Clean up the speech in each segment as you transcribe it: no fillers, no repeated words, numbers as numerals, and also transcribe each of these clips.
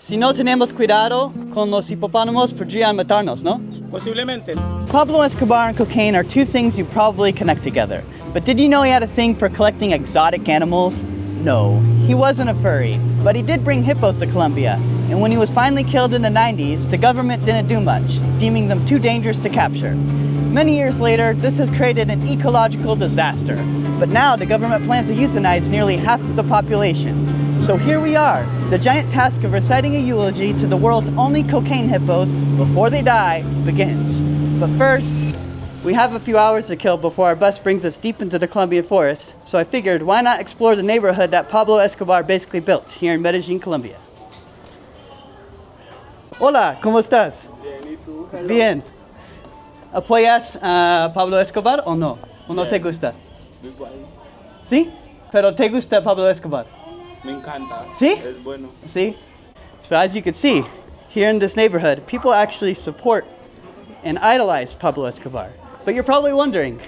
Si no tenemos cuidado con los hipopótamos, podrían matarnos, ¿no? Posiblemente. Pablo Escobar and cocaine are two things you probably connect together. But did you know he had a thing for collecting exotic animals? No, he wasn't a furry, but he did bring hippos to Colombia. And when he was finally killed in the 90s, the government didn't do much, deeming them too dangerous to capture. Many years later, this has created an ecological disaster. But now the government plans to euthanize nearly half of the population. So here we are, the giant task of reciting a eulogy to the world's only cocaine hippos before they die begins. But first, we have a few hours to kill before our bus brings us deep into the Colombian forest, so I figured why not explore the neighborhood that Pablo Escobar basically built here in Medellin, Colombia. Hola, ¿cómo estás? Bien, ¿y tú? Hello. Bien. ¿Apoyas a Pablo Escobar o no? ¿O no te gusta? Igual. ¿Sí? ¿Pero te gusta Pablo Escobar? Me encanta. ¿Sí? Es bueno. See? So as you can see, here in this neighborhood, people actually support and idolize Pablo Escobar. But you're probably wondering,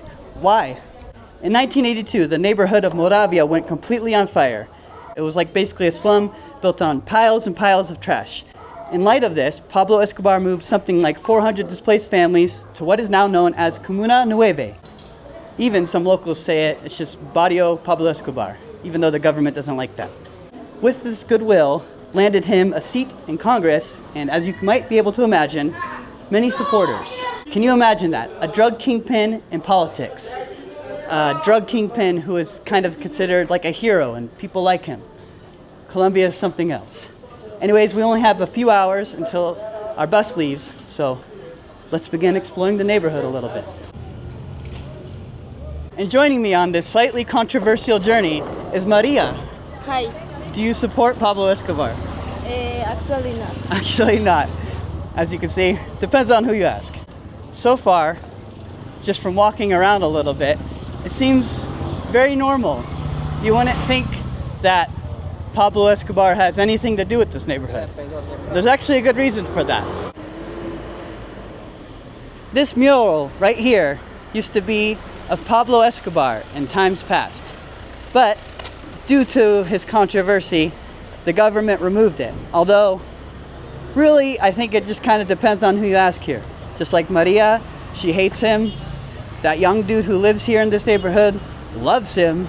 why? In 1982, the neighborhood of Moravia went completely on fire. It was like basically a slum built on piles and piles of trash. In light of this, Pablo Escobar moved something like 400 displaced families to what is now known as Comuna Nueve. Even some locals say it's just Barrio Pablo Escobar, even though the government doesn't like that. With this goodwill, landed him a seat in Congress, and as you might be able to imagine, many supporters. Can you imagine that? A drug kingpin in politics. A drug kingpin who is kind of considered like a hero and people like him. Colombia is something else. Anyways, we only have a few hours until our bus leaves, so let's begin exploring the neighborhood a little bit. And joining me on this slightly controversial journey is Maria. Hi. Do you support Pablo Escobar? Actually not. Actually not. As you can see, depends on who you ask. So far, just from walking around a little bit, it seems very normal. You wouldn't think that Pablo Escobar has anything to do with this neighborhood. There's actually a good reason for that. This mural right here used to be of Pablo Escobar in times past. But due to his controversy, the government removed it. Although, really, I think it just kind of depends on who you ask here. Just like Maria, she hates him. That young dude who lives here in this neighborhood loves him.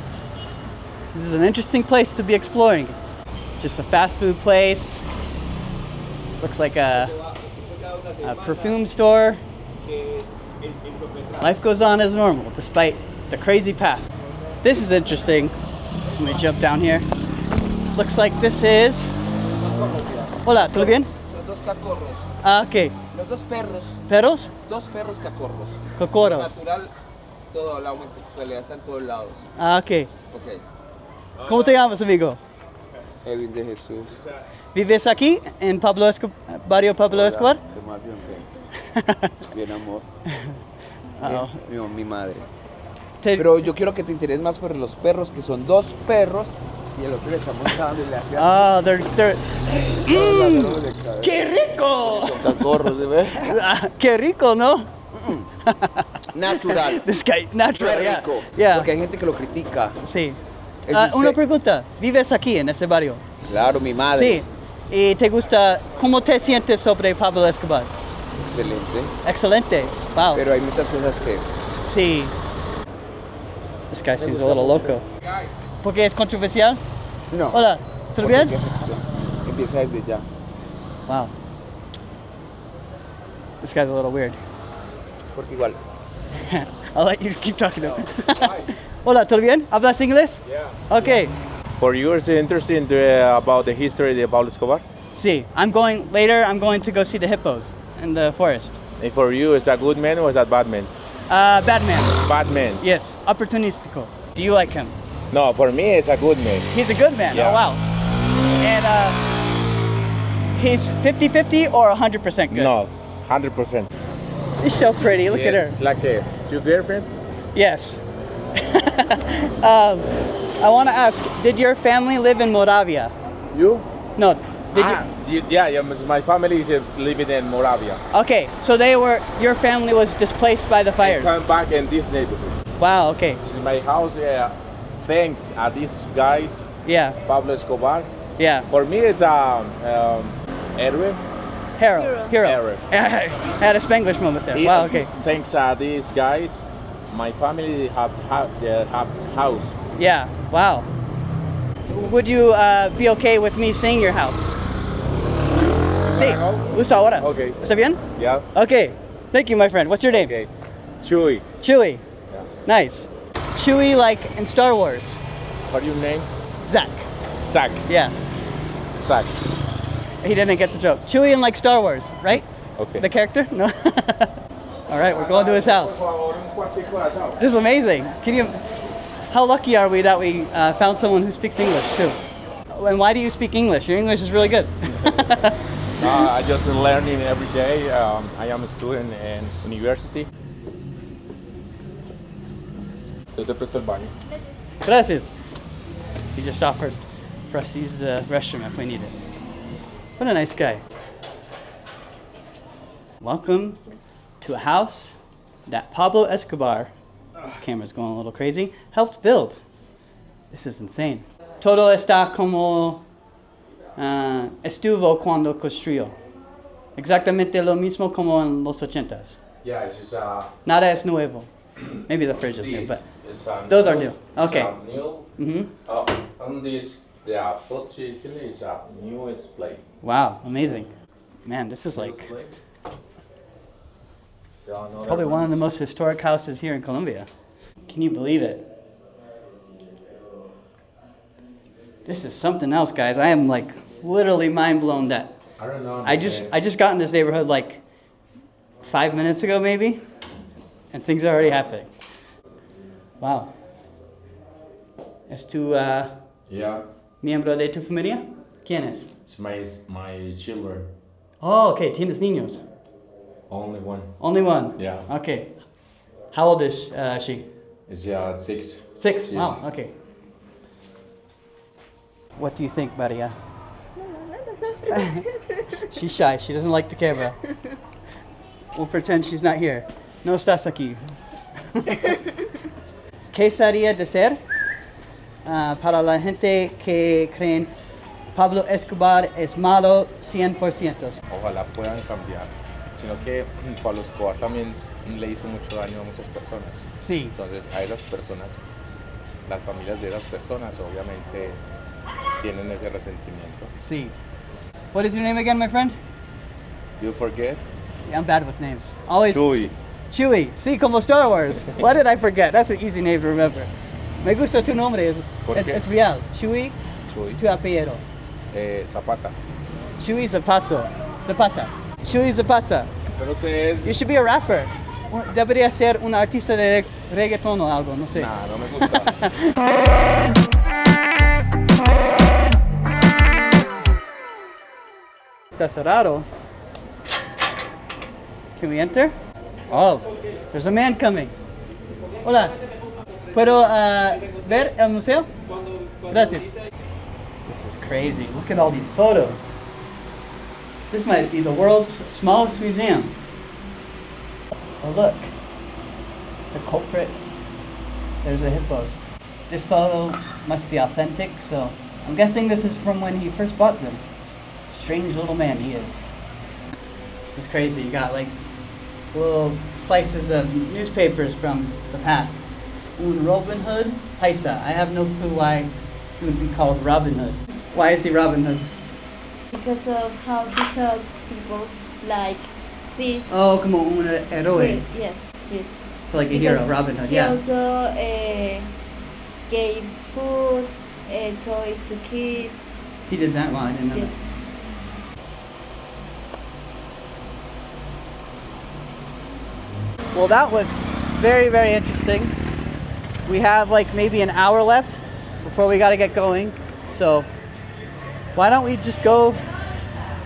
This is an interesting place to be exploring. Just a fast food place. Looks like a perfume store. Life goes on as normal, despite the crazy past. This is interesting. Let me jump down here. Looks like this is... Hola, ¿todo bien? Los dos cacorros. Ah, ok. Los dos perros. ¿Perros? Dos perros cacorros. Cocoros. Natural, toda la homosexualidad está en todos lados. Ah, ok. Ok. ¿Cómo te llamas, amigo? Edwin de Jesús. ¿Vives aquí en Barrio Pablo Escobar? ¿Qué más bien? Bien, amor. Mi madre. Pero yo quiero que te intereses más por los perros, que son dos perros, y el otro le está montando y le hace... Ah, they're... ¡Qué rico! Son cacorros, ¿se ve? Ah, ¡Qué rico, ¿no? Natural. This guy, natural, No es yeah. rico. Yeah. Porque hay gente que lo critica. Sí. Es Una dice- pregunta. ¿Vives aquí en ese barrio? Claro, mi madre. Sí. ¿Y te gusta, cómo te sientes sobre Pablo Escobar? Excelente. Excelente. Wow. Pero hay muchas cosas que... Sí. This guy seems a little loco. ¿Por qué es controversial? No. Hola, ¿todo bien? Empieza desde ya. Wow. This guy's a little weird. Porque igual. I'll let you keep talking to him. Hola, ¿todo bien? ¿Hablas inglés? Yeah. Okay. For you, it's interesting about the history of Pablo Escobar. See, I'm going to go see the hippos in the forest. And for you, is that good man or is that bad man? Bad man. Bad man. Yes, opportunistico. Do you like him? No, for me, it's a good man. He's a good man. Yeah. Oh, wow. And he's 50-50 or 100% good? No, 100%. He's so pretty. Look at her. Yes, like your girlfriend? Yes. I want to ask, did your family live in Moravia? You? No. Did Yeah, my family is living in Moravia. you? Okay, so your family was displaced by the fires. Come back in this neighborhood. Wow, okay. This is my house. Thanks these guys, Yeah, Pablo Escobar. yeah. For me, it's héroe. Hero. Hero. I had a Spanglish moment there. Wow, okay. Thanks these guys, my family have house. Yeah, wow. Would you be okay with me seeing your house? Sí. Gusto ahora. Okay. ¿Está bien? Yeah. Okay. Thank you, my friend. What's your name? Okay. Chewy. Chewie. Yeah. Nice. Chewie like in Star Wars. What your name? Zach. Zach. Yeah. Zach. He didn't get the joke. Chewie in like Star Wars, right? Okay. The character? No? All right, we're going to his house. This is amazing. How lucky are we that we found someone who speaks English too? And why do you speak English? Your English is really good. I just learning every day. I am a student in university. So te presto el baño. Gracias. He just offered for us to use the restroom if we need it. What a nice guy. Welcome to a house that Pablo Escobar, camera's going a little crazy, helped build. This is insane. Todo está como estuvo cuando construyó. Exactamente lo mismo como en los 80s. Yeah, it's just Nada es nuevo. Maybe the fridge is new, but it's those are new. Okay. New. Mm-hmm. On this, the food chicken is a newest plate. Wow, amazing. Man, this is like probably one of the most historic houses here in Colombia. Can you believe it? This is something else, guys. I am like literally mind blown that I don't know. I just got in this neighborhood like 5 minutes ago maybe, and things are already happening. Wow. ¿Es tu Yeah, miembro de tu familia? ¿Quién es? it's my children. Oh, okay. Tienes niños. Only one. Only one. Yeah. Okay. How old is she? It's 6. 6. Yes. Wow. Okay. What do you think, Maria? She's shy. She doesn't like the camera. We'll pretend she's not here. No estás aquí. ¿Qué sería de ser para la gente que creen Pablo Escobar es malo 100%? Ojalá puedan cambiar. Sino que Pablo Escobar también le hizo mucho daño a muchas personas. Sí. Entonces a esas personas, las familias de esas personas obviamente tienen ese resentimiento. Sí. What is your name again, my friend? You forget? Yeah, I'm bad with names. Always. Chewy. Chewy. Sí, como Star Wars. Why did I forget? That's an easy name to remember. Me gusta tu nombre. ¿Por qué? Es real. Chewy, Chewy. tu apellido. Zapata. Chewy Zapato. Zapata. Chewy Zapata. Pero usted... You should be a rapper. Debería ser un artista de reggaeton o algo, no sé. Nah, no me gusta. Está cerrado. Can we enter? Oh, there's a man coming. Hola. ¿Puedo ver el museo? Gracias. This is crazy. Look at all these photos. This might be the world's smallest museum. Oh, look. The culprit. There's a hippos. This photo must be authentic, so I'm guessing this is from when he first bought them. Strange little man he is. This is crazy. You got like little slices of newspapers from the past. Un Robin Hood Paisa. I have no clue why he would be called Robin Hood. Why is he Robin Hood? Because of how he helped people like this. Oh, como un héroe. Yes, yes. So like a Because hero, Robin Hood, he yeah. also gave food, toys to kids. He did that? Well, I didn't know Yes. that. Well, that was very, very interesting. We have like maybe an hour left before we gotta get going. So why don't we just go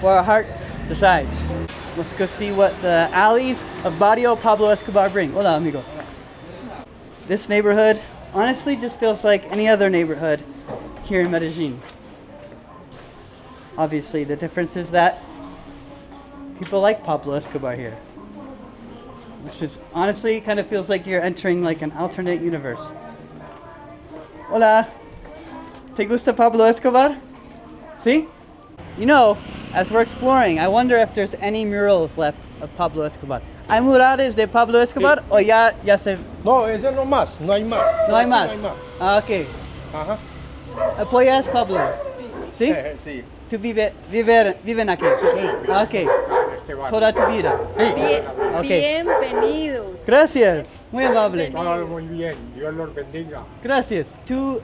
where our heart decides? Let's go see what the alleys of Barrio Pablo Escobar bring. Hola, amigo. This neighborhood honestly just feels like any other neighborhood here in Medellin. Obviously, the difference is that people like Pablo Escobar here, which is honestly kind of feels like you're entering like an alternate universe. Hola. ¿Te gusta Pablo Escobar? ¿Sí? You know, as we're exploring, I wonder if there's any murals left of Pablo Escobar. ¿Hay murales de Pablo Escobar o ya se... No, ese no más, no hay más. No hay más? No hay más. Ah, ok. Ajá. ¿Apoyas Pablo? ¿Sí? Sí. ¿Tú viven aquí? Sí. Ah, ok. Toda tu vida. Ok. Bienvenidos. Gracias. Muy amable. Todo muy bien, Dios los bendiga. Gracias. ¿Tú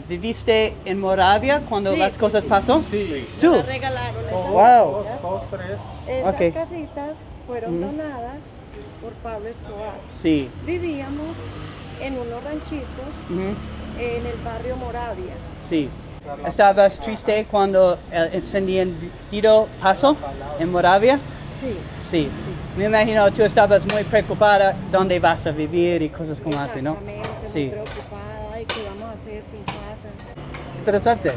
viviste en Moravia cuando Sí, las sí, cosas sí. pasó? Sí. ¿Tú? Nos regalaron estas Wow. casitas. Dos, tres. Estas Ok. casitas fueron donadas por Pablo Escobar. Sí. Vivíamos en unos ranchitos Ujú. en el barrio Moravia. Sí. ¿Estabas triste cuando el encendido pasó en Moravia? Sí. Sí. Me imagino tú estabas muy preocupada dónde vas a vivir y cosas como así, ¿no? Exactamente, Sí. muy preocupada y qué vamos a hacer sin casa. Interesante.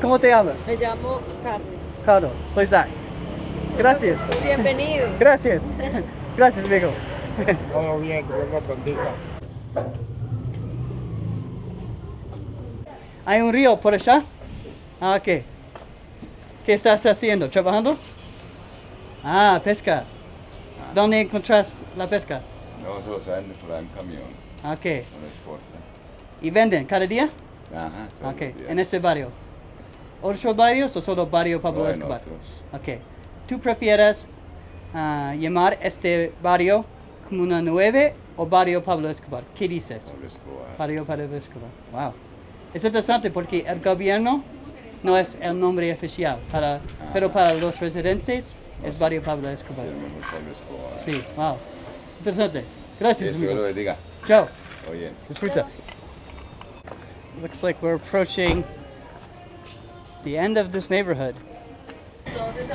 ¿Cómo te llamas? Me llamo Carmen. Claro, soy Zach. Gracias. Bienvenido. Gracias. Gracias, amigo. Todo bien, Dios los bendiga. ¿Hay un río por allá? Ah, ok. ¿Qué estás haciendo? ¿Trabajando? Ah, pesca. ¿Dónde encontrás la pesca? No, se lo saben de por ahí en camión, Ah, ok. no lo exportan. ¿Y venden cada día? Ajá, todos Ok. los días. ¿En este barrio? ¿Otros barrios o solo barrio Pablo No, en Escobar? otros. Ok. ¿Tú prefieres llamar este barrio Comuna 9 o barrio Pablo Escobar? ¿Qué dices? Pablo Escobar. Barrio Pablo Escobar. Wow. Es interesante porque el gobierno no es el nombre oficial, pero para los residentes es barrio Pablo Sí, Escobar. el mejor Pablo Escobar. Sí, wow. Interesante. Gracias, Dios lo amigo. bendiga. Chao. Oye. Disfruta. Looks like we're approaching the end of this neighborhood.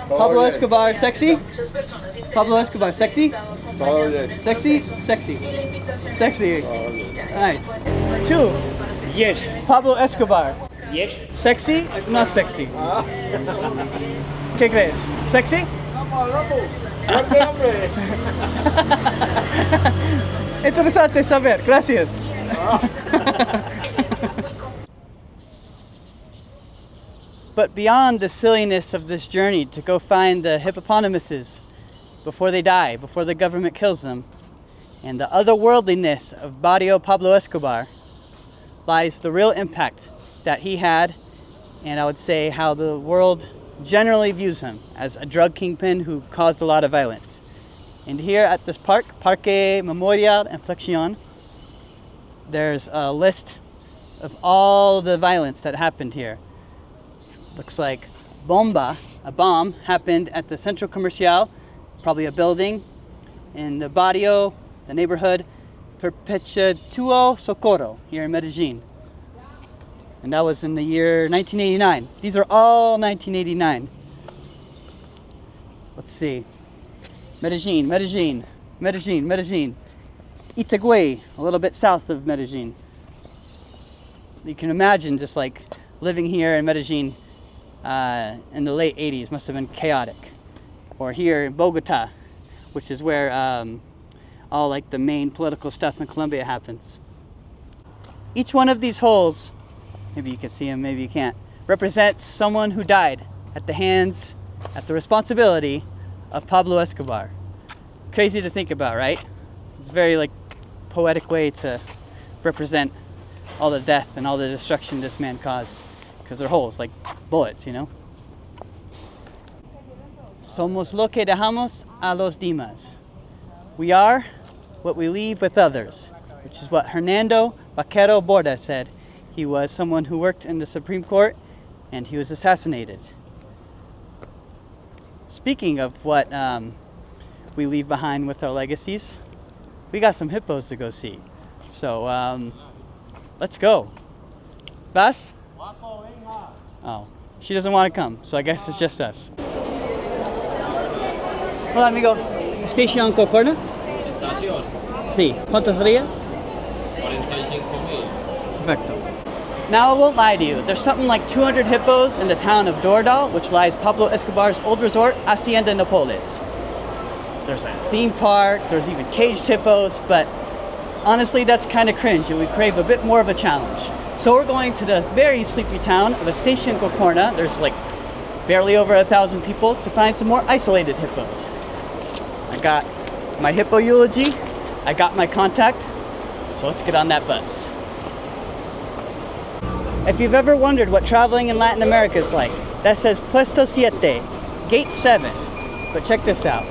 Pablo Escobar, sexy? Pablo Escobar, sexy? Todo bien. Sexy? Sexy. Sexy. Nice. Two. Yes. Pablo Escobar. Yes. ¿Sexy? No sexy. ¿Qué crees? ¿Sexy? Fuerte, hombre. Interesante saber. Gracias. But beyond the silliness of this journey to go find the hippopotamuses before they die, before the government kills them, and the otherworldliness of Barrio Pablo Escobar, lies the real impact that he had, and I would say how the world generally views him as a drug kingpin who caused a lot of violence. And here at this park, Parque Memorial Inflexion, there's a list of all the violence that happened here. Looks like bomba, a bomb, happened at the Centro Comercial, probably a building, in the barrio, the neighborhood, Perpetuo Socorro, here in Medellin. And that was in the year 1989. These are all 1989. Let's see. Medellin. Itagüí, a little bit south of Medellin. You can imagine just like living here in Medellin in the late 80s must have been chaotic. Or here in Bogota, which is where all like the main political stuff in Colombia happens. Each one of these holes, maybe you can see them, maybe you can't, represents someone who died at the responsibility of Pablo Escobar. Crazy to think about, right? It's a very like poetic way to represent all the death and all the destruction this man caused, because they're holes, like bullets, you know? Somos lo que dejamos a los demás. We are what we leave with others, which is what Hernando Vaquero Borda said. He was someone who worked in the Supreme Court, and he was assassinated. Speaking of what we leave behind with our legacies, we got some hippos to go see. So let's go. Vas? Oh, she doesn't want to come, so I guess it's just us. Hola, amigo. ¿Estación Cocorna? Estación, Sí. ¿Cuánto sería? 45,000. Perfecto. Now I won't lie to you, there's something like 200 hippos in the town of Dordal, which lies Pablo Escobar's old resort, Hacienda Napoles. There's a theme park, there's even caged hippos, but honestly that's kind of cringe and we crave a bit more of a challenge. So we're going to the very sleepy town of Estación Cocorna. There's like barely over 1,000 people to find some more isolated hippos. I got my hippo eulogy. I got my contact. So let's get on that bus. If you've ever wondered what traveling in Latin America is like, that says Puesto 7, Gate 7. But check this out.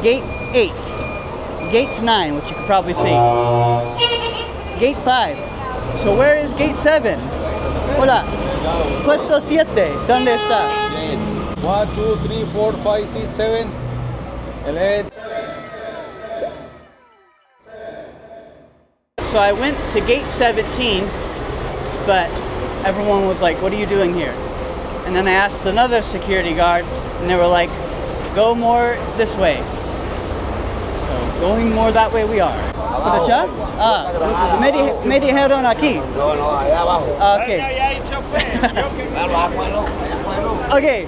Gate 8, Gate 9, which you can probably see. Gate 5. So where is Gate 7? Hola. Puesto 7, ¿dónde está? Yes. 1, 2, 3, 4, 5, 6, 7. So I went to Gate 17, but everyone was like, what are you doing here? And then I asked another security guard, and they were like, go more this way. So going more that way we are. ¿Por allá? Ah, me dijeron aquí. No, allá abajo. Okay. Okay.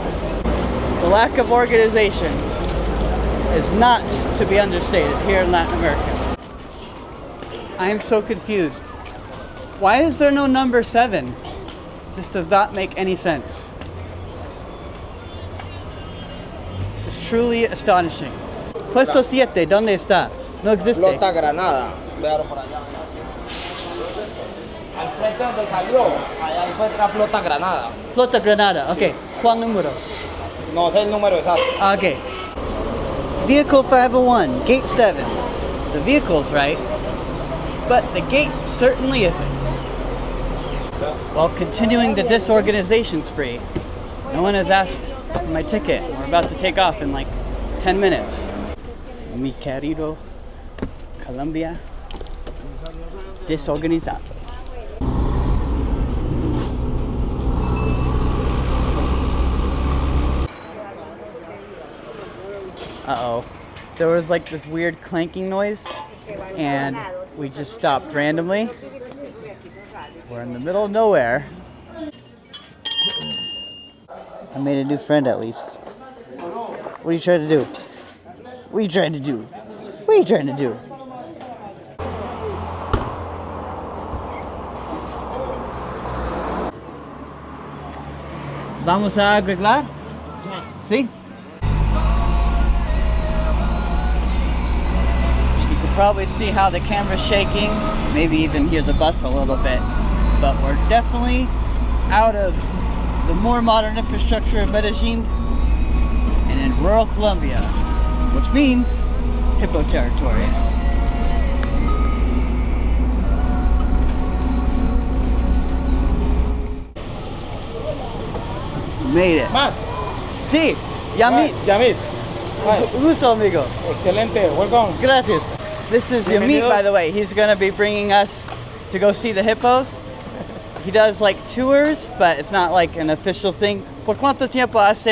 The lack of organization is not to be understated here in Latin America. I am so confused. Why is there no number 7? This does not make any sense. It's truly astonishing. Puesto 7, ¿dónde está? No existe. Flota Granada. Véalo por allá. Al frente donde salió, allá encuentra Flota Granada. Flota Granada, ok. ¿Cuál número? No sé el número exacto. Okay. Vehicle 501, Gate 7. The vehicle's right, but the gate certainly isn't. While continuing the disorganization spree, no one has asked for my ticket. We're about to take off in like 10 minutes. Mi querido Colombia desorganizado. Uh-oh. There was like this weird clanking noise, and we just stopped randomly. We're in the middle of nowhere. I made a new friend at least. What are you trying to do? What are you trying to do? What are you trying to do? ¿Vamos a arreglar? ¿Sí? You can probably see how the camera's shaking, maybe even hear the bus a little bit. But we're definitely out of the more modern infrastructure of Medellin and in rural Colombia, which means hippo territory. Made it. Matt. Sí, Yamit. Yamit. Gusto, amigo. Excelente. Welcome. Gracias. This is Yamit, by the way. He's going to be bringing us to go see the hippos. He does like tours, but it's not like an official thing. ¿Por cuánto tiempo has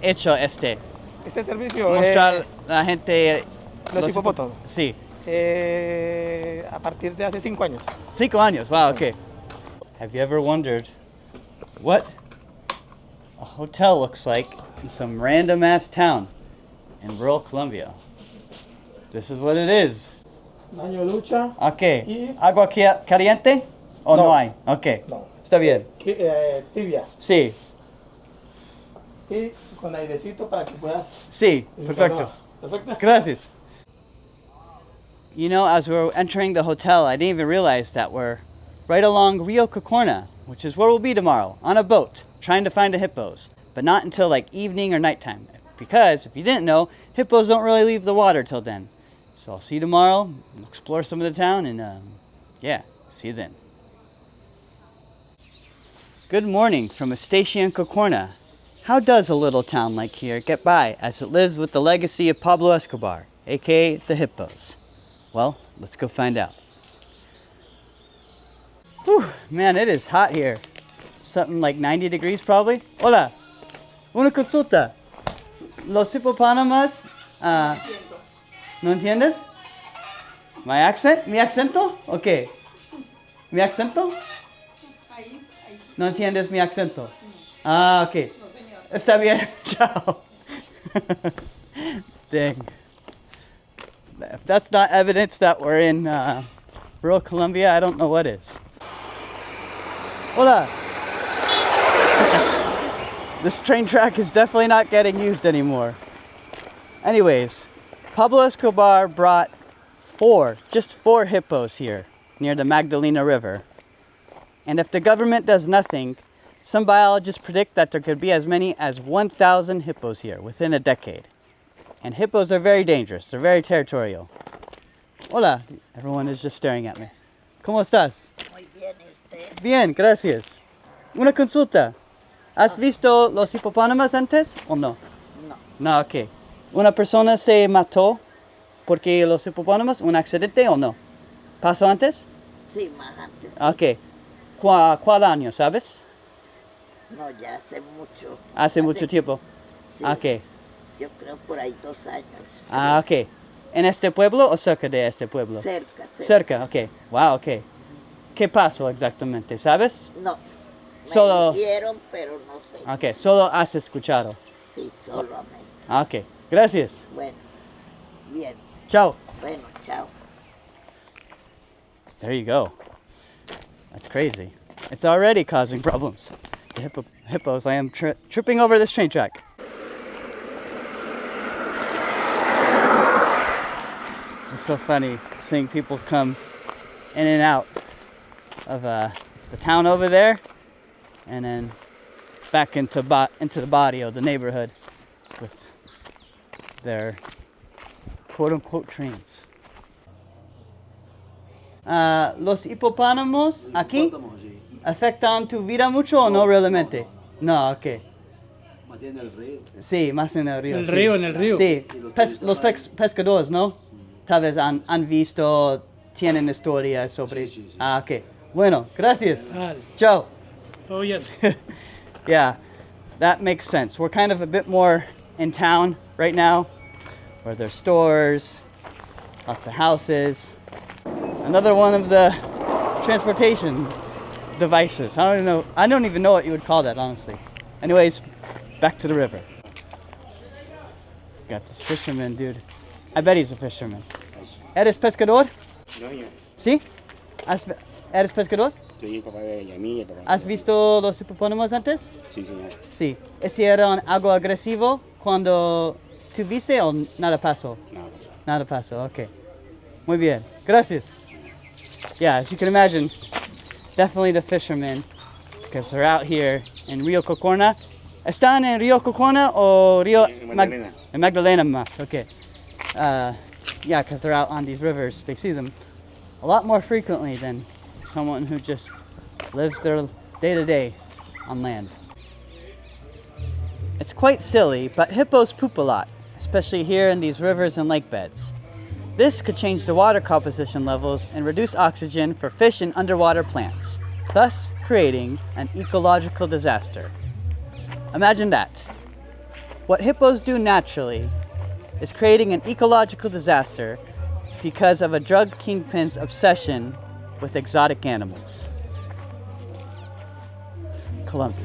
hecho este? Este servicio Mostrar a la gente los hipopótamos. Sí. A partir de hace 5 años. 5 años. Wow, okay. Have you ever wondered what a hotel looks like in some random ass town in rural Colombia? This is what it is. Baño lucha. Okay. ¿Agua caliente? ¿O no hay? Okay. No. Está bien. Tibia. Sí. Y con airecito para que puedas. Sí. Perfecto. Perfecto. Gracias. You know, as we were entering the hotel, I didn't even realize that we're right along Rio Cocorna, which is where we'll be tomorrow, on a boat, trying to find the hippos. But not until like evening or nighttime. Because, if you didn't know, hippos don't really leave the water till then. So I'll see you tomorrow, we'll explore some of the town, and yeah, see you then. Good morning from Estación Cocorna. How does a little town like here get by as it lives with the legacy of Pablo Escobar, aka the Hippos? Well, let's go find out. Whew, man, it is hot here. Something like 90 degrees probably. Hola, una consulta. Los hipopótamos, ¿no entiendes? My accent? Mi acento? Okay. Mi acento? No entiendes mi acento. Ah, okay. Está bien. Ciao. Dang. If that's not evidence that we're in rural Colombia, I don't know what is. Hola! This train track is definitely not getting used anymore. Anyways, Pablo Escobar brought just four hippos here near the Magdalena River. And if the government does nothing, some biologists predict that there could be as many as 1,000 hippos here within a decade. And hippos are very dangerous. They're very territorial. Hola. Everyone is just staring at me. ¿Cómo estás? Muy bien, ¿y usted? Bien, gracias. Una consulta. ¿Has visto los hipopótamos antes o no? No. No, ok. ¿Una persona se mató porque los hipopótamos, un accidente o no? ¿Pasó antes? Sí, más antes. Ok. ¿Cuál año, sabes? No, ya hace mucho. Hace mucho tiempo. Sí, Ok. yo creo por ahí 2 años. Ah, ok. ¿En este pueblo o cerca de este pueblo? Cerca. Cerca, ok. Wow, ok. ¿Qué pasó exactamente, sabes? No. Me Solo- dijeron, pero no sé. Ok, solo has escuchado. Sí, solamente. Ok, gracias. Bueno, bien. Chao. Bueno, chao. There you go. That's crazy. It's already causing problems. The hippos, I am tripping over this train track. It's so funny seeing people come in and out of the town over there and then back into the barrio, the neighborhood, with their quote-unquote trains. ¿Los hipopótamos aquí afectan tu vida mucho o no realmente? No, ok. Más en el río. Sí, más en el río. En el sí. río, en el río. Sí, los pescadores, ¿no? Tal vez han visto, tienen historias sobre... Sí, sí, sí. Ah, ok. Bueno, gracias. Dale. Chao. Todo bien. Yeah, that makes sense. We're kind of a bit more in town right now, where there's stores, lots of houses. Another one of the transportation devices. I don't even know what you would call that, honestly. Anyways, back to the river. Got this fisherman, dude. I bet he's a fisherman. ¿Eres pescador? No, yo. ¿Sí? ¿Eres pescador? Soy el papá de Yamil, el papá. ¿Has visto los hipopótamos antes? Sí, señor. Sí. ¿Hicieron algo agresivo cuando tú viste o nada pasó? No, Nada pasó, ok. Muy bien. Gracias. Yeah, as you can imagine, definitely the fishermen, because they're out here in Rio Cocorna. ¿Están en Rio Cocorna o Rio Magdalena. En Magdalena más, okay. Yeah, because they're out on these rivers. They see them a lot more frequently than someone who just lives their day-to-day on land. It's quite silly, but hippos poop a lot, especially here in these rivers and lake beds. This could change the water composition levels and reduce oxygen for fish and underwater plants, thus creating an ecological disaster. Imagine that. What hippos do naturally is creating an ecological disaster because of a drug kingpin's obsession with exotic animals. Colombia.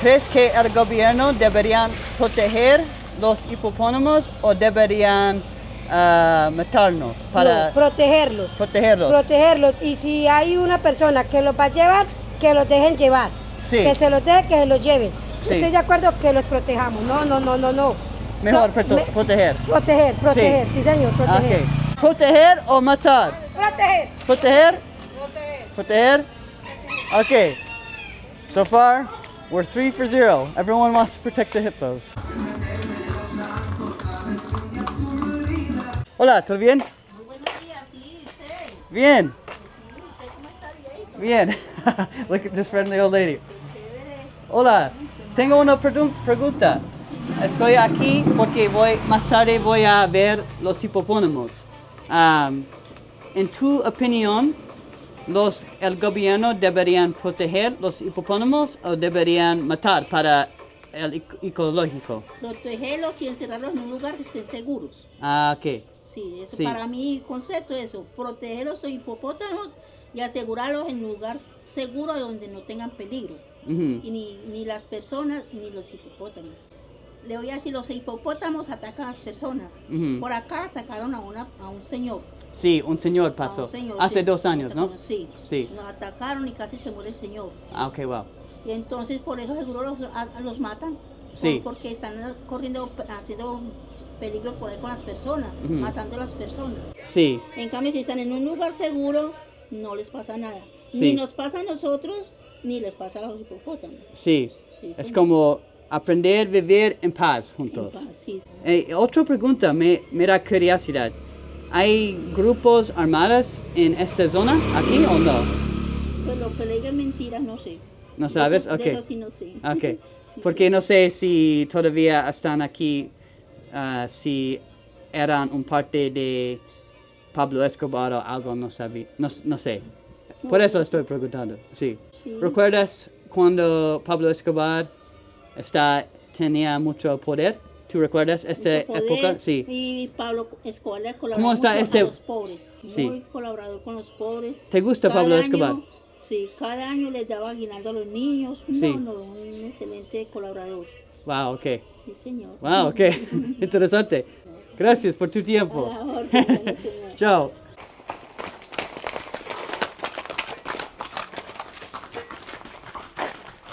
¿Crees que el gobierno deberían proteger los hipopótamos o deberían matarnos para No, protegerlos. protegerlos? Protegerlos. Y si hay una persona que los va a llevar, que los dejen llevar. Sí. Que se los deje, que se los lleven. Sí. Estoy de acuerdo que los protejamos. No. Mejor proteger. Proteger, sí señor, proteger. Ok. ¿Proteger o matar? Proteger. ¿Proteger? ¿Proteger? Okay. So far, we're 3 for 0. Everyone wants to protect the hippos. Hola, ¿todo bien? Bien. Bien. Look at this friendly old lady. Hola, tengo una pregunta. Estoy aquí porque más tarde voy a ver los hipopótamos. En tu opinión, ¿el gobierno deberían proteger los hipopótamos o deberían matar para el ecológico? Protegerlos y encerrarlos en un lugar que estén seguros. Ah, ok. Sí, eso Sí. para mí concepto es eso, proteger los hipopótamos y asegurarlos en un lugar seguro donde no tengan peligro. Ujú. Y ni las personas ni los hipopótamos. le voy a decir, los hipopótamos atacan a las personas. Ujú. Por acá atacaron a un señor. Sí, un señor A pasó. un señor, Hace sí. 2 años, ¿no? Sí. Sí. Nos atacaron y casi se muere el señor. Ah, ok, wow. Y entonces por eso seguro los matan. Sí. Porque están corriendo, haciendo peligro por ahí con las personas, Ujú. matando a las personas. Sí. En cambio, si están en un lugar seguro, no les pasa nada. Sí. Ni nos pasa a nosotros, ni les pasa a los hipopótamos. Sí. Sí, Es señor. como aprender a vivir en paz En juntos. paz, sí. Otra pregunta, me da curiosidad. ¿Hay grupos armados en esta zona, aquí o no? Pues lo que le digan mentiras, no sé. ¿No sabes? De eso, Ok. de eso sí no sé. Ok. Sí, Porque sí. no sé si todavía están aquí, si eran un parte de Pablo Escobar o algo, no sabía. No sé. Por eso estoy preguntando. Sí. Sí. ¿Recuerdas cuando Pablo Escobar tenía mucho poder? ¿Tú recuerdas esta Mucho poder, época? Sí. Y Pablo Escobar le colaboró ¿Cómo está mucho este? a los pobres. Sí. Muy colaborador con los pobres. ¿Te gusta Cada Pablo año, Escobar? Sí, cada año les daba aguinaldo a los niños. Sí. No, un excelente colaborador. Wow, ok. Sí, señor. Wow, ok. Interesante. Gracias por tu tiempo. A la orden, bueno, señor. Chao.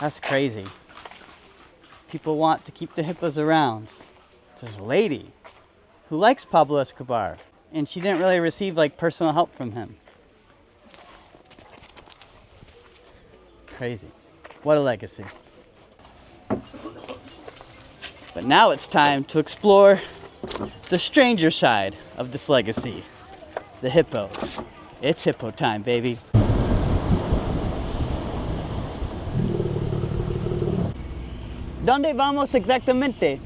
That's crazy. People want to keep the hippos around. There's a lady who likes Pablo Escobar, and she didn't really receive like personal help from him. Crazy. What a legacy. But now it's time to explore the stranger side of this legacy, the hippos. It's hippo time, baby. ¿Dónde vamos exactamente?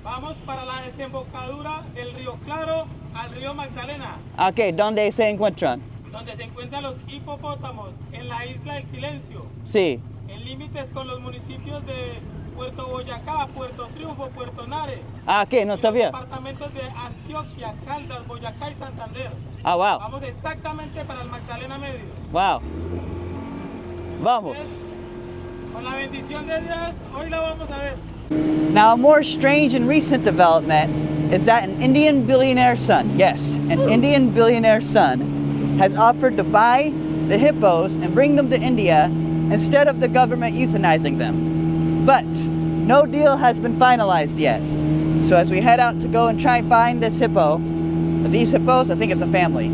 Vamos para la desembocadura del río Claro al río Magdalena, Ok, ¿dónde se encuentran? donde se encuentran los hipopótamos, en la isla del Silencio, Sí. en límites con los municipios de Puerto Boyacá, Puerto Triunfo, Puerto Nare, Ah, ¿qué? No y los sabía. departamentos de Antioquia, Caldas, Boyacá y Santander. Ah, wow. Vamos exactamente para el Magdalena Medio. Wow. Vamos. Con la bendición de Dios, hoy la vamos a ver. Now, a more strange and recent development is that an Indian billionaire son, yes, an Indian billionaire son, has offered to buy the hippos and bring them to India instead of the government euthanizing them. But no deal has been finalized yet. So as we head out to go and try and find this hippo, these hippos, I think it's a family.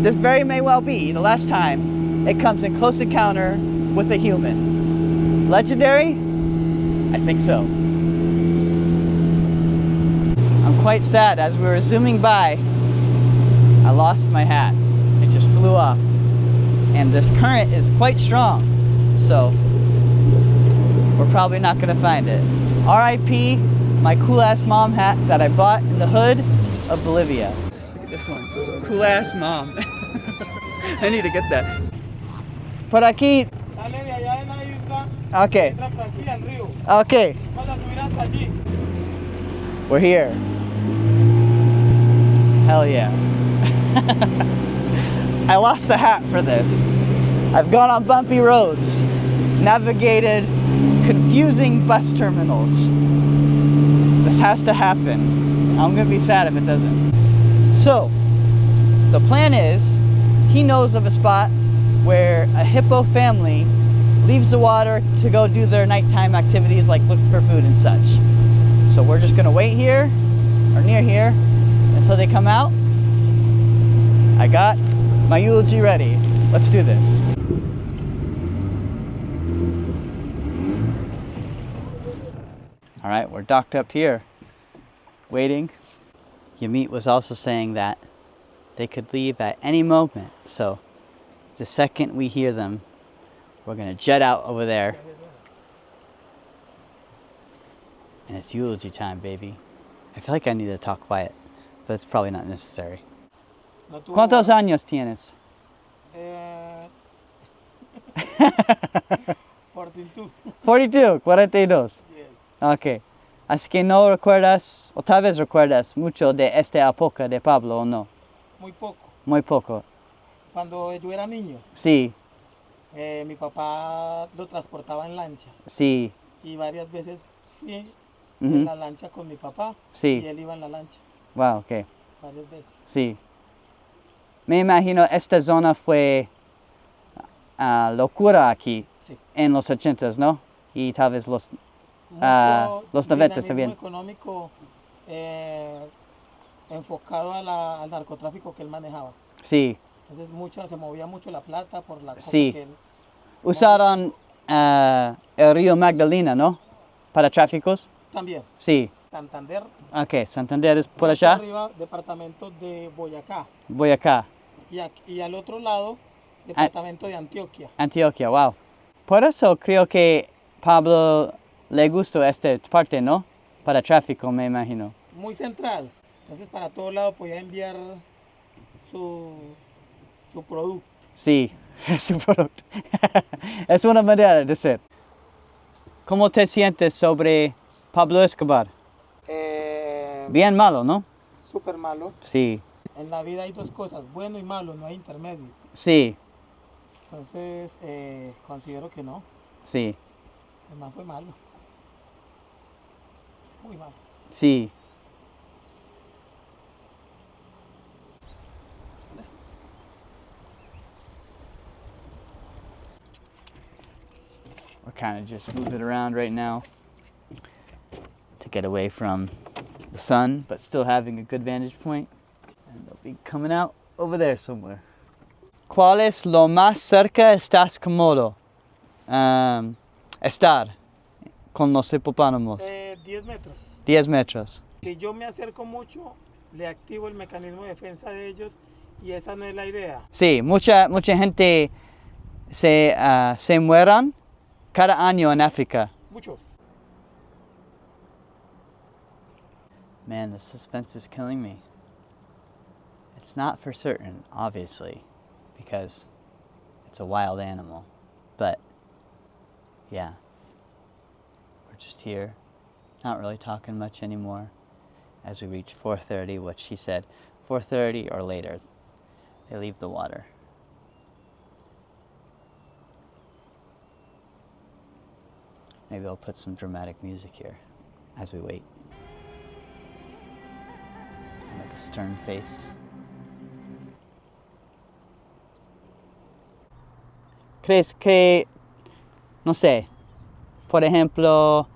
This very may well be the last time it comes in close encounter with a human. Legendary? I think so. I'm quite sad. As we were zooming by, I lost my hat. It just flew off. And this current is quite strong, so we're probably not gonna find it. RIP, my cool ass mom hat that I bought in the hood of Bolivia. Look at this one. Cool ass mom. I need to get that. Por aquí. Sale de allá de la isla, Okay. entra por aquí al río. Okay. Vamos a subir hasta allí. We're here. Hell yeah. I lost the hat for this. I've gone on bumpy roads, navigated confusing bus terminals. This has to happen. I'm gonna be sad if it doesn't. So, the plan is, he knows of a spot where a hippo family leaves the water to go do their nighttime activities like look for food and such. So we're just gonna wait here, or near here, until they come out. I got my eulogy ready. Let's do this. All right, we're docked up here, waiting. Yamit was also saying that they could leave at any moment. So the second we hear them, we're gonna jet out over there. And it's eulogy time, baby. I feel like I need to talk quiet, but it's probably not necessary. No tuvo- ¿Cuántos años tienes? 42. 42, 42. Yes. Ok. Así que no recuerdas, o tal vez recuerdas mucho de esta época de Pablo, ¿o no? Muy poco. Muy poco. Cuando yo era niño, Sí, mi papá lo transportaba en lancha sí. y varias veces fui en la lancha con mi papá. Sí. Y él iba en la lancha. Wow, ok. Varias veces. Sí. Me imagino esta zona fue locura aquí en los 80s, ¿no? Y tal vez los 90s también. Económico enfocado al narcotráfico que él manejaba. Sí. Entonces se movía mucho la plata por la cosa Sí. que él... Usaron el río Magdalena, ¿no? Para tráficos. También. Sí. Santander. Ok, Santander es por allá. Arriba, departamento de Boyacá. Boyacá. Y al otro lado, departamento de Antioquia. Antioquia, wow. Por eso creo que Pablo le gustó esta parte, ¿no? Para tráfico, me imagino. Muy central. Entonces, para todo lado podía enviar su producto. Sí, su producto. Es una manera de ser. ¿Cómo te sientes sobre Pablo Escobar? Bien malo, ¿no? Súper malo. Sí. En la vida hay dos cosas, bueno y malo, no hay intermedio. Sí. Entonces, considero que no. Sí. Además fue malo. Muy malo. Sí. We're kind of just moving around right now to get away from the sun, but still having a good vantage point. And they'll be coming out over there somewhere. ¿Cuál es lo más cerca estás cómodo estar con los hipopótamos? 10 metros. 10 metros. Si yo me acerco mucho, le activo el mecanismo de defensa de ellos y esa no es la idea. Sí, mucha gente se mueran cada año en África. Muchos. Man, the suspense is killing me. It's not for certain, obviously, because it's a wild animal. But, yeah, we're just here, not really talking much anymore as we reach 4:30, what she said, 4:30 or later, they leave the water. Maybe I'll put some dramatic music here as we wait. Like a stern face. ¿Crees que, no sé, por ejemplo,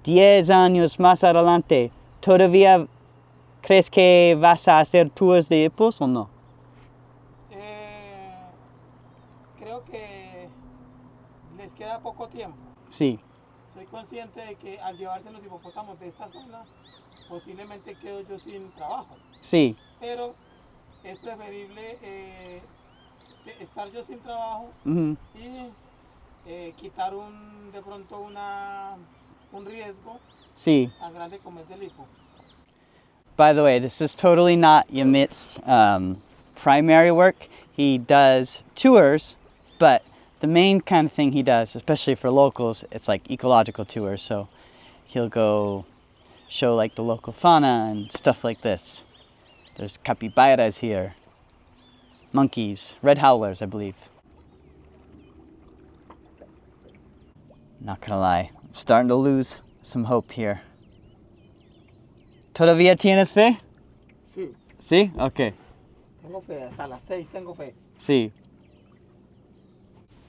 10 años más adelante, todavía crees que vas a hacer tours de hippos o no? Creo que les queda poco tiempo. Sí. Soy consciente de que al llevarse los hipopótamos de esta zona, posiblemente quedo yo sin trabajo. Sí. Pero es preferible estar yo sin trabajo y quitar de pronto un riesgo tan grande como es del hipo. By the way, this is totally not Yamit's primary work. He does tours, but the main kind of thing he does, especially for locals, it's like ecological tours. So he'll go show like the local fauna and stuff like this. There's capybaras here, monkeys, red howlers, I believe. Not gonna lie, I'm starting to lose some hope here. ¿Todavía tienes fe? Sí. ¿Sí? Okay. Tengo fe, hasta las 6 tengo fe. Sí.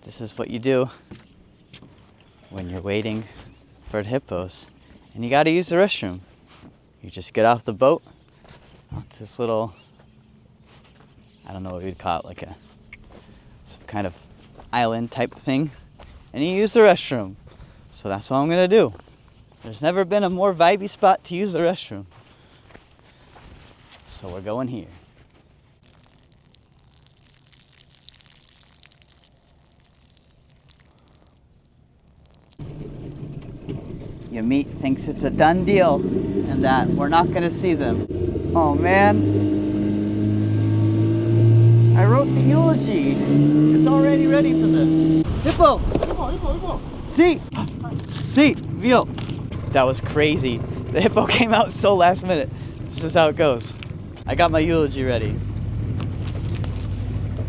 This is what you do when you're waiting for hippos and you gotta use the restroom. You just get off the boat onto this little, I don't know what you'd call it, like some kind of island type thing, and you use the restroom. So that's what I'm gonna do. There's never been a more vibey spot to use the restroom. So we're going here. Yamit thinks it's a done deal and that we're not going to see them. Oh man. I wrote the eulogy. It's already ready for them. Hippo! Hippo! See! See! Vio! That was crazy. The hippo came out so last minute. This is how it goes. I got my eulogy ready.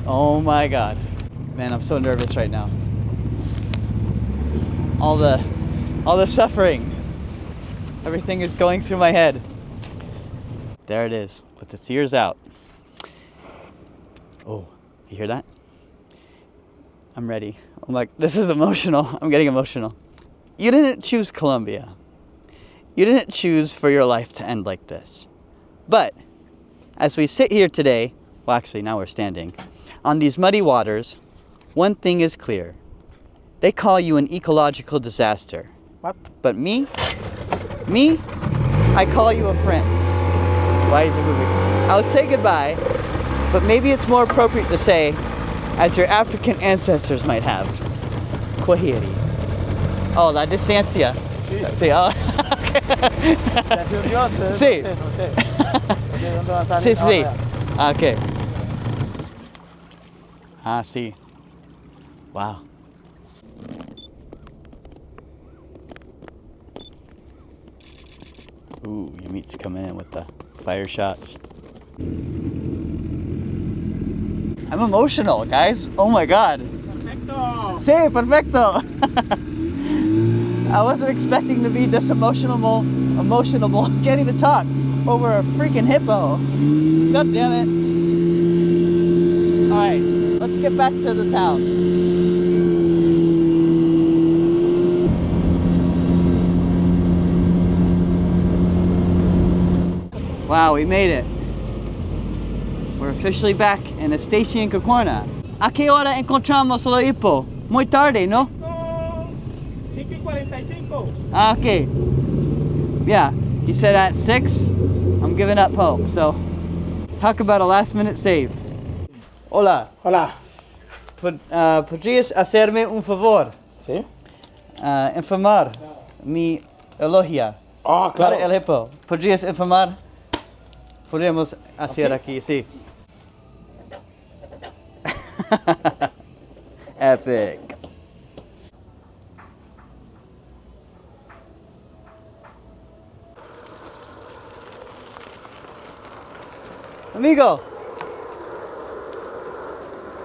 Oh my god. Man, I'm so nervous right now. All the suffering. Everything is going through my head. There it is, with its ears out. Oh, you hear that? I'm ready. I'm like, this is emotional. I'm getting emotional. You didn't choose Colombia. You didn't choose for your life to end like this. But as we sit here today, well, actually now we're standing, on these muddy waters, one thing is clear. They call you an ecological disaster. What? But me, I call you a friend. Why is it moving? I would say goodbye, but maybe it's more appropriate to say, as your African ancestors might have, Kwaheri. Oh, la distancia. Sí, oh. Sí. Sí, sí. Ah, okay. Ah, sí. Wow. Ooh, your meat's coming in with the fire shots. I'm emotional, guys. Oh my god. Perfecto. Sí, perfecto. I wasn't expecting to be this emotional. Can't even talk over a freaking hippo. God damn it. All right, let's get back to the town. Wow, we made it. We're officially back in the station in Cacorna. ¿A qué hora encontramos el hippo? Muy tarde, ¿no? 5:45. Ah, okay. Yeah, he said at 6. I'm giving up hope. So, talk about a last minute save. Hola. Hola. ¿Podrías hacerme un favor? Sí. Informar mi elogia. Ah, claro. Para el hippo. ¿Podrías informar? Podemos hacer aquí, sí. Epic. Amigo,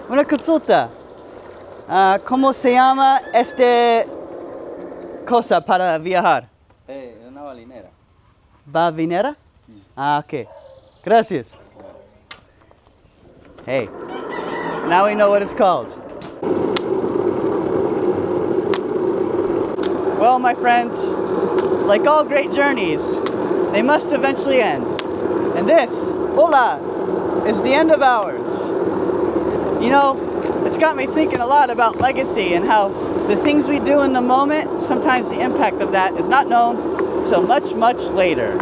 una consulta. ¿Cómo se llama esta cosa para viajar? Una balinera. ¿Balinera? Ah, ok. Gracias. Hey, now we know what it's called. Well, my friends, like all great journeys, they must eventually end. And this, hola, is the end of ours. You know, it's got me thinking a lot about legacy and how the things we do in the moment, sometimes the impact of that is not known till much, much later.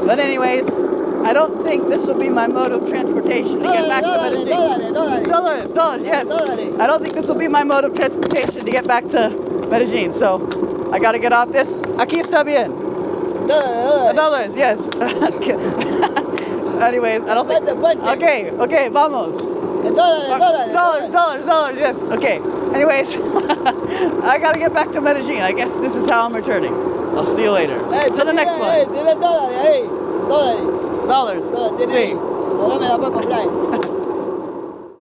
But anyways, I don't think this will be my mode of transportation to get back to Medellin. Dollars, yes. I don't think this will be my mode of transportation to get back to Medellin. So I gotta get off this. Aquí está bien. Dollars, yes. Anyways, I don't think. Okay, vamos. Dollars, yes. Okay. Anyways, I gotta get back to Medellin. I guess this is how I'm returning. I'll see you later. To the next one. Dollars. Sí.